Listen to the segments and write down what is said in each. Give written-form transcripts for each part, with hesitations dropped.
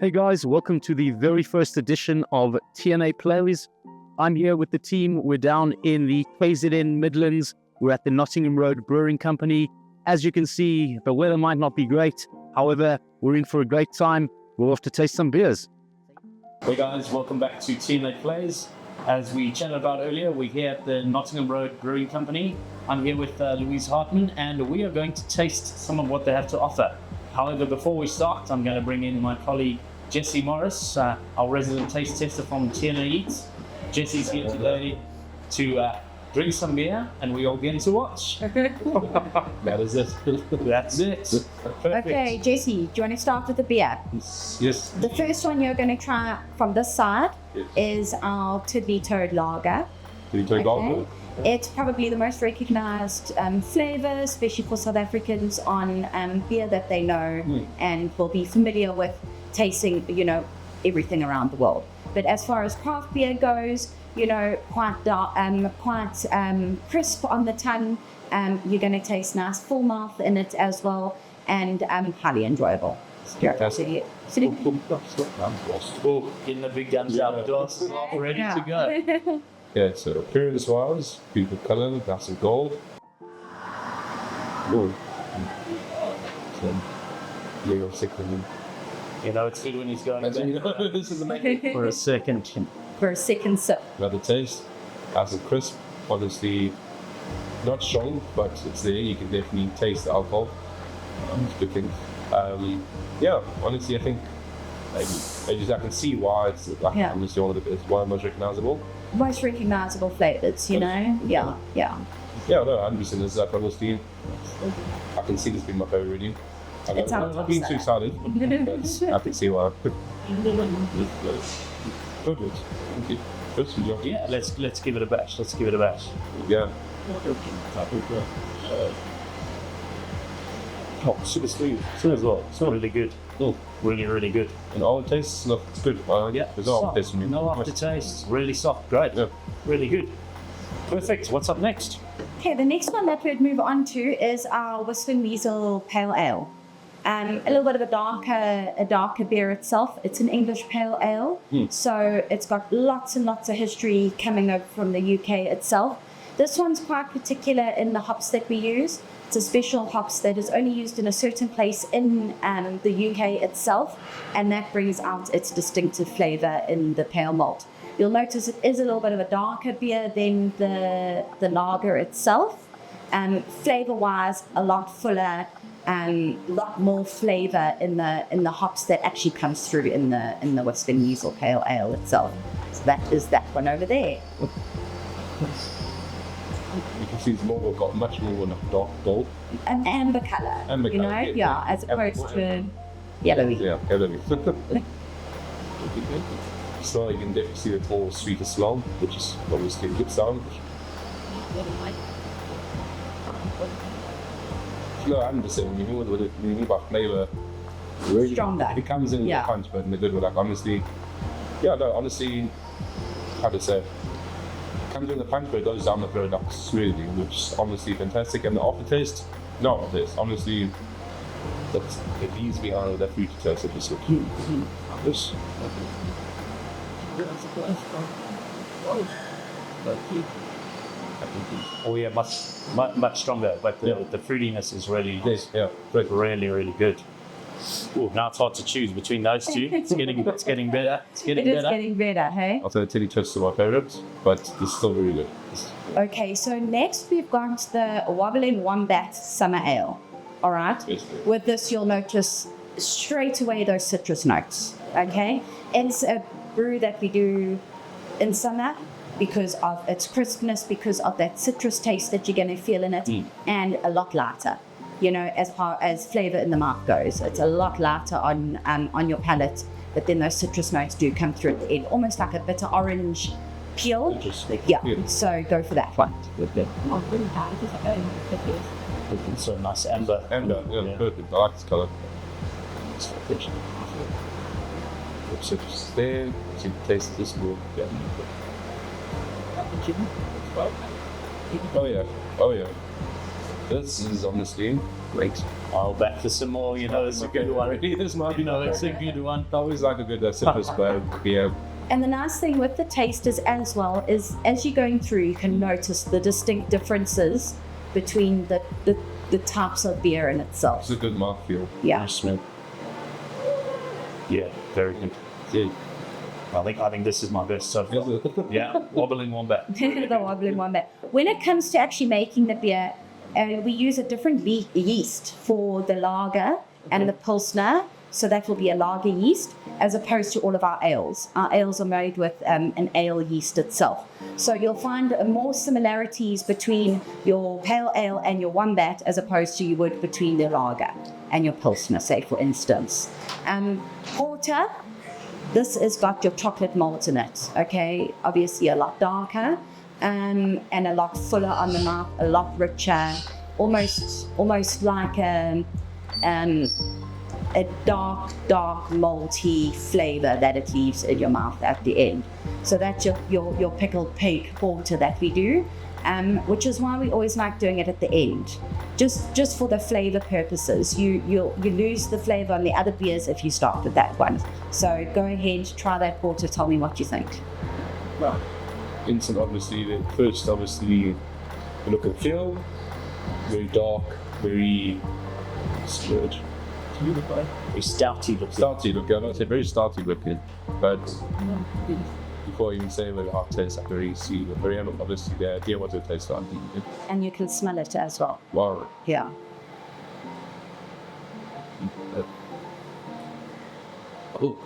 Hey guys, welcome to the very first edition of TNA Plays. I'm here with the team. We're down in the KZN Midlands. We're at the Nottingham Road Brewing Company. As you can see, the weather might not be great. However, we're in for a great time. We'll have to taste some beers. Hey guys, welcome back to TNA Plays. As we chatted about earlier, we're here at the Nottingham Road Brewing Company. I'm here with Louise Hartman, and we are going to taste some of what they have to offer. However, before we start, I'm going to bring in my colleague Jesse Morris, our resident taste tester from TNA Eats. Jesse's here today to drink some beer, and we all get to watch. That is it. That's it. Perfect. Okay, Jesse, do you want to start with the beer? Yes. The first one you're going to try from this side is our Tiddly Toad Lager. Tiddly Toad Lager? It's probably the most recognised flavour, especially for South Africans, on beer that they know and will be familiar with tasting, everything around the world. But as far as craft beer goes, quite crisp on the tongue. You're going to taste nice full mouth in it as well, and highly enjoyable. Fantastic. Oh, getting the big guns out, doors ready to go. Yeah, so appearance-wise, beautiful colour, glass of gold. Oh. Legal sickling. It's good when he's going back. This is amazing. For a second. For a second sip. Another taste, nice and crisp. Honestly, not strong, but it's there. You can definitely taste the alcohol. Good thing. Honestly, I think I can see why it's obviously one of the best, why most recognisable. Most recognisable flavours, Yeah. Yeah, no, 100% is that. Honestly, I can see this being my favourite already. I've been too excited, but I can see why. Perfect. Thank you. Yeah, let's give it a bash. Yeah. Oh, super smooth. As well. It's really good. Oh, really, really good. And all it tastes, look, it's good. There's no aftertaste from you. No aftertaste. Really soft. Great. Yeah. Really good. Perfect. What's up next? Okay, the next one that we'd move on to is our Whiston Weasel Pale Ale. A little bit of a darker beer itself. It's an English pale ale, so it's got lots and lots of history coming over from the UK itself. This one's quite particular in the hops that we use. It's a special hops that is only used in a certain place in the UK itself, and that brings out its distinctive flavour in the pale malt. You'll notice it is a little bit of a darker beer than the lager itself. Flavour-wise, a lot fuller. A lot more flavour in the hops that actually comes through in the Whiston Weasel Pale Ale itself. So that is that one over there. You can see it's got much more dark gold. An amber colour. As opposed to yellowy. Yeah, yellowy. So you can definitely see the more sweeter smell, which is obviously a good sound. No, 100%. When you think about flavour, really stronger. It comes in the punch, but in a good way. Like honestly, how to say? It comes in the punch, but it goes down the throat like smoothly, which is honestly fantastic. And the aftertaste, honestly, it leaves behind with that fruity taste that you said. This. Oh yeah, much stronger, but the fruitiness is really really, really good. Ooh, now it's hard to choose between those two. It's getting better. It is getting better, hey? I'll say the Tiddly Toads are my favourite, but it's still very good. Okay, so next we've got the Wobbling Wombat Summer Ale. All right? Yes. With this, you'll notice straight away those citrus notes. Okay? It's a brew that we do in summer because of its crispness, because of that citrus taste that you're going to feel in it, and a lot lighter. As far as flavour in the mouth goes, it's a lot lighter on your palate, but then those citrus notes do come through at the end, almost like a bitter orange peel. So go for that one. It's so nice amber. Perfect. I like this colour. Citrus there. You can taste this more. Yeah. Oh yeah. This is honestly great. I'll back for some more. You know, it's a good one. This might be It's a good one. I always like a good citrus beer. And the nice thing with the tasters as well is as you're going through, you can notice the distinct differences between the types of beer in itself. It's a good mouthfeel. Yeah. Smell. Yeah, very good. Yeah. I think this is my best so far. Yeah, wobbling one back. The wobbling one back. When it comes to actually making the beer, we use a different yeast for the lager and the pilsner. So that will be a lager yeast as opposed to all of our ales. Our ales are made with an ale yeast itself. So you'll find more similarities between your pale ale and your wombat as opposed to you would between the lager and your pilsner, say for instance. Porter, this has got your chocolate malt in it, okay? Obviously a lot darker and a lot fuller on the mouth, a lot richer, almost like a dark malty flavor that it leaves in your mouth at the end. So that's your pickled pig porter that we do, which is why we always like doing it at the end, just for the flavor purposes. You lose the flavor on the other beers if you start with that one. So go ahead, try that porter. Tell me what you think. Well, instant obviously. The first obviously you look and feel very dark, very slurred. Very stouty looking. Stouty looking. I don't say very stouty looking, but before I even say what it tastes like, very sweet, very obviously the idea what it tastes like. And you can smell it as well. Wow. Yeah. Oh,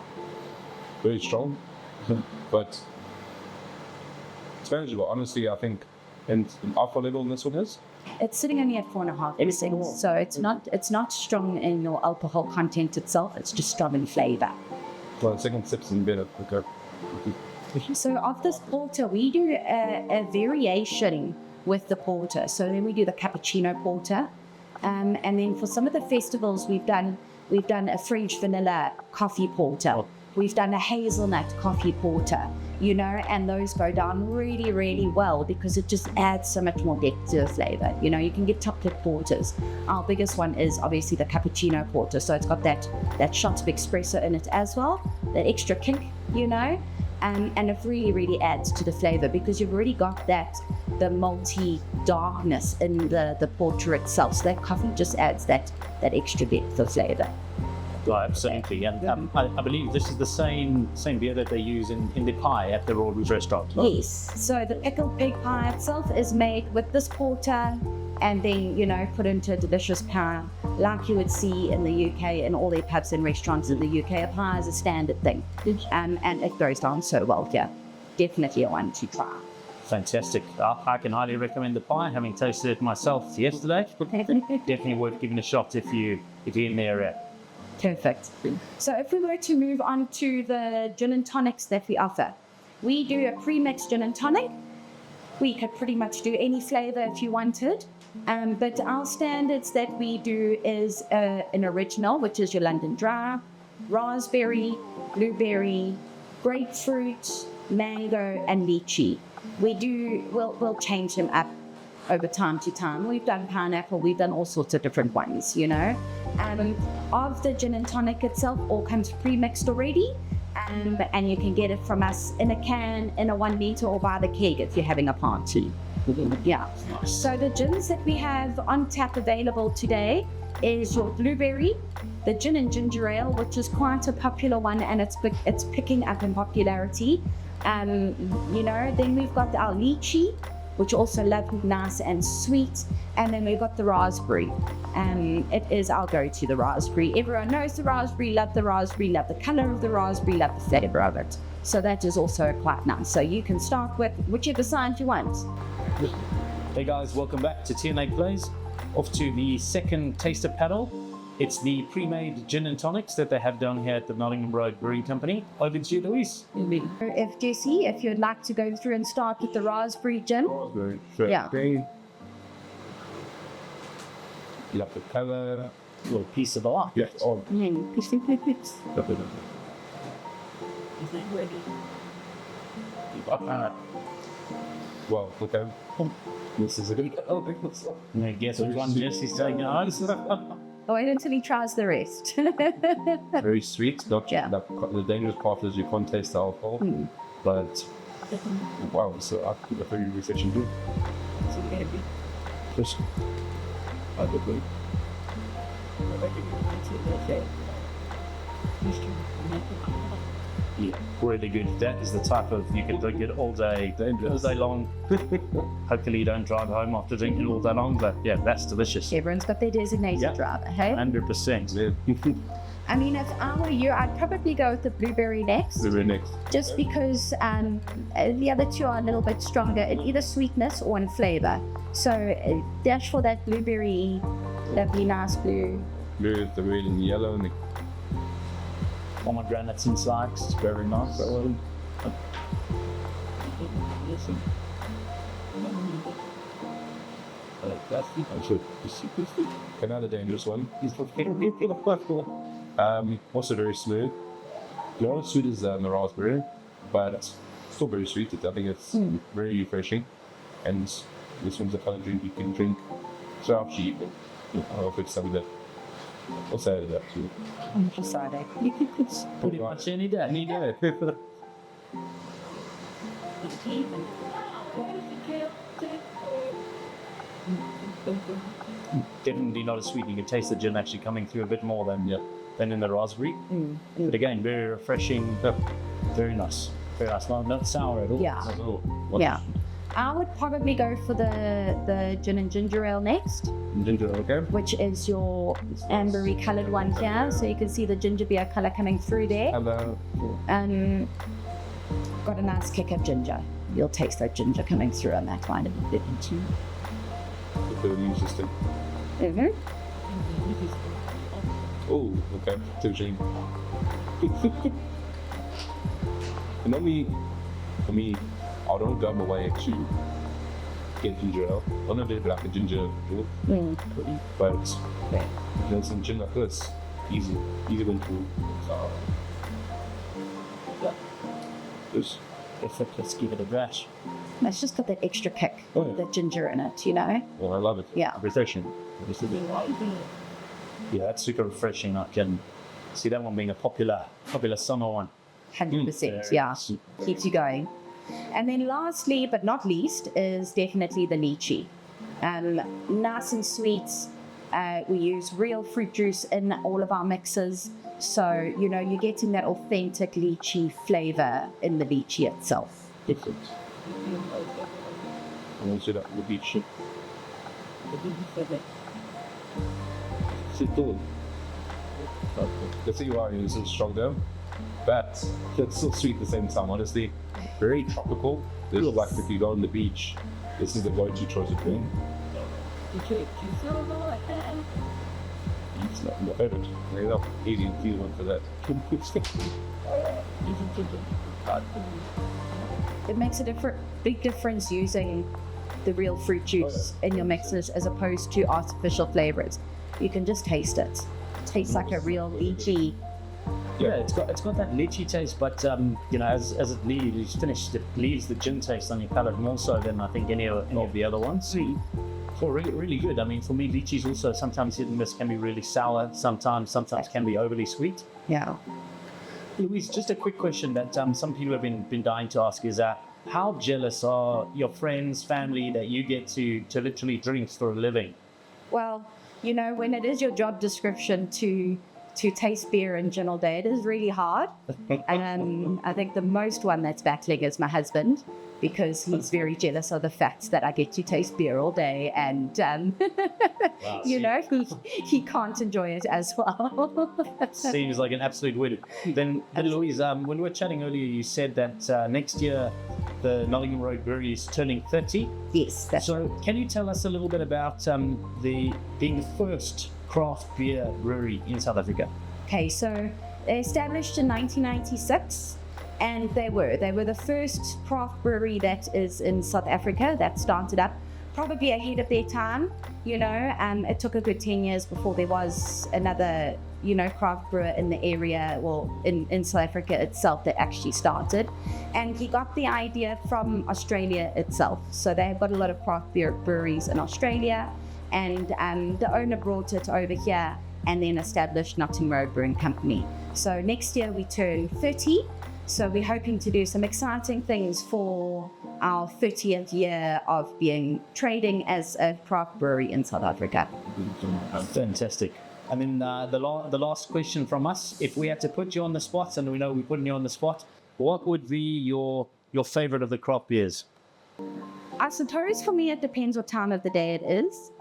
very strong, but it's manageable. Honestly, I think, and alcohol level in this one is. It's sitting only at 4.5%, so it's not strong in your alcohol content itself. It's just strong in flavor. Well, the second sip's in better. Okay. So of this porter, we do a variation with the porter. So then we do the cappuccino porter, and then for some of the festivals we've done a French vanilla coffee porter. We've done a hazelnut coffee porter, and those go down really, really well because it just adds so much more depth to the flavor. You can get chocolate porters. Our biggest one is obviously the cappuccino porter. So it's got that shot of espresso in it as well, that extra kick, and it really, really adds to the flavor because you've already got the malty darkness in the porter itself. So that coffee just adds that extra depth of flavor. Right, absolutely. And I believe this is the same beer that they use in the pie at the Road Brewing restaurant. Right? Yes. So the pickled pig pie itself is made with this porter and then, put into a delicious pie like you would see in the UK in all their pubs and restaurants in the UK. A pie is a standard thing. And it goes down so well here. Definitely a one to try. Fantastic. I can highly recommend the pie, having tasted it myself yesterday. Definitely worth giving a shot if you're in the area. Perfect. So if we were to move on to the gin and tonics that we offer, we do a pre-mixed gin and tonic. We could pretty much do any flavor if you wanted, but our standards that we do is an original, which is your London Dry, raspberry, blueberry, grapefruit, mango, and lychee. We'll change them up over time to time. We've done pineapple, we've done all sorts of different ones, Of the gin and tonic itself, all comes pre-mixed already, and you can get it from us in a can, in a 1 litre, or by the keg if you're having a party. Yeah. So the gins that we have on tap available today is your blueberry, the gin and ginger ale, which is quite a popular one, and it's picking up in popularity. Then we've got our lychee, which also lovely, nice and sweet. And then we've got the raspberry. It is our go-to, the raspberry. Everyone knows the raspberry, love the color of the raspberry, love the flavor of it. So that is also quite nice. So you can start with whichever side you want. Hey guys, welcome back to TNA Plays. Off to the second taster paddle. It's the pre-made gin and tonics that they have down here at the Nottingham Road Brewing Company. Over to you, Louise. If you'd like to go through and start with the raspberry gin. Raspberry. Yeah. Okay. You have the color. A little piece of art. Yes. On. Well, okay. This is a good. Oh, I guess which one Jesse's taking on. Wait until he tries the rest. very sweet. Not Yeah. the dangerous part is you can't taste the alcohol, but wow, so a very refreshing drink. Just I would like. Yeah, really good. That is the type of, you can drink it all day long. Hopefully you don't drive home after drinking all day long, but yeah, that's delicious. Everyone's got their designated Yeah. driver, hey? 100%. Yeah. I mean, if I were you, I'd probably go with the blueberry next. The very next. Just because the other two are a little bit stronger in either sweetness or in flavour. So dash for that blueberry, lovely, nice blue. Blue, the red and the yellow, and the Pomegranates inside, it's very nice. Another dangerous one. Also very smooth. Not as sweet as the raspberry, but still very sweet. I think it's very refreshing. And this one's the kind of drink you can drink throughout the evening. I don't know if it's something that I'll say that too. On Friday. Pretty much any day. Any day. Definitely not as sweet. You can taste the gin actually coming through a bit more than in the raspberry. But again, very refreshing. Very nice. Very nice. Not sour at all. Yeah. At all. Yeah. I would probably go for the gin and ginger ale next, Ginger, okay. which is your ambery coloured one here. So you can see the ginger beer colour coming through there. Hello. Got a nice kick of ginger. You'll taste that ginger coming through on that one. Very interesting. Oh, okay. Too shame. Normally, for me, I don't go my way to get ginger ale. I'm not a bit like a ginger ale, but some gin like this, easy going through. This. Let's give it a bash. It's just got that extra kick, Oh, yeah. the ginger in it, you know? Well, I love it. Yeah. Refreshing. Yeah, that's super refreshing. I can see that one being a popular summer one. 100%, yeah. Keeps you going. And then lastly, but not least, is definitely the lychee. Nice and sweet. We use real fruit juice in all of our mixes. So, you know, you're getting that authentic lychee flavour in the lychee itself. Different. And also that would be cheap. Sit down. The thing why it's so strong though, but it's so sweet at the same time, honestly. Very tropical. This is like if you go on the beach, this is the go-to choice of drink. It's not my favorite. You know, easy and feel one for that. It makes a big difference using the real fruit juice in your mixes as opposed to artificial flavours. You can just taste it. It tastes like a real lychee. Yeah, it's got that lychee taste, but you know, as it leaves, finished, it leaves the gin taste on your palate more so than I think any of the other ones. So really good. I mean, for me, lychees also sometimes hit and miss, can be really sour. Sometimes can be overly sweet. Yeah. Louise, just a quick question that some people have been dying to ask is how jealous are your friends, family that you get to literally drink for a living? Well, you know, when it is your job description to taste beer and gin all day, it is really hard. And I think the most one that's battling is my husband, because he's very jealous of the fact that I get to taste beer all day, and Wow, you know, he can't enjoy it as well. Seems like an absolute win. Then Louise, when we were chatting earlier, you said that next year the Nottingham Road Brewery is turning 30. Yes, that's So can you tell us a little bit about being the first craft beer brewery in South Africa? okay. So they established in 1996. And they were the first craft brewery that is in South Africa that started up, probably ahead of their time. You know, it took a good 10 years before there was another craft brewer in the area, or in South Africa itself, that actually started. And he got the idea from Australia itself. So they've got a lot of craft beer breweries in Australia, and the owner brought it over here and then established Nottingham Road Brewing Company. So next year we turn 30. So we're hoping to do some exciting things for our 30th year of trading as a craft brewery in South Africa. Fantastic. And then the last question from us: if we had to put you on the spot, and we know we're putting you on the spot, what would be your favorite of the craft beers? I suppose for me it depends what time of the day it is.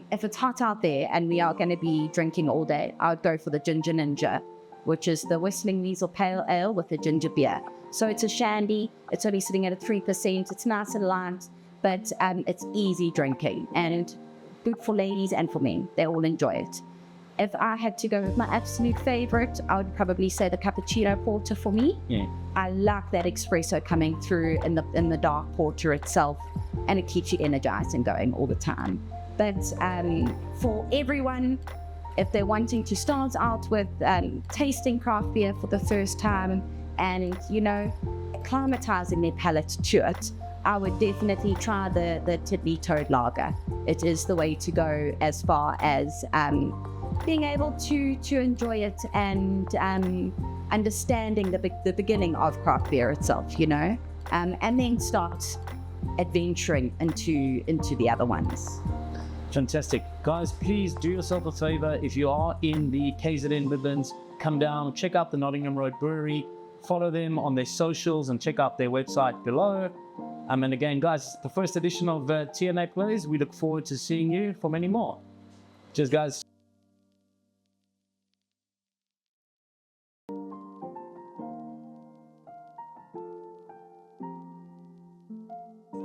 If it's hot out there and we are going to be drinking all day, I would go for the Ginger Ninja, which is the Whistling Weasel Pale Ale with the ginger beer. So it's a shandy, it's only sitting at a 3%, it's nice and light, but it's easy drinking and good for ladies and for men. They all enjoy it. If I had to go with my absolute favorite, I would probably say the cappuccino porter for me. Yeah. I like that espresso coming through in the dark porter itself, and it keeps you energized and going all the time. But for everyone, if they're wanting to start out with tasting craft beer for the first time and, acclimatizing their palate to it, I would definitely try the Tiddly Toad Lager. It is the way to go as far as being able to enjoy it and understanding the beginning of craft beer itself, and then start adventuring into the other ones. Fantastic. Guys, please do yourself a favor. If you are in the KZN Midlands, come down, check out the Nottingham Road Brewery, follow them on their socials and check out their website below. And again, guys, the first edition of TNA Plays. We look forward to seeing you for many more. Cheers, guys.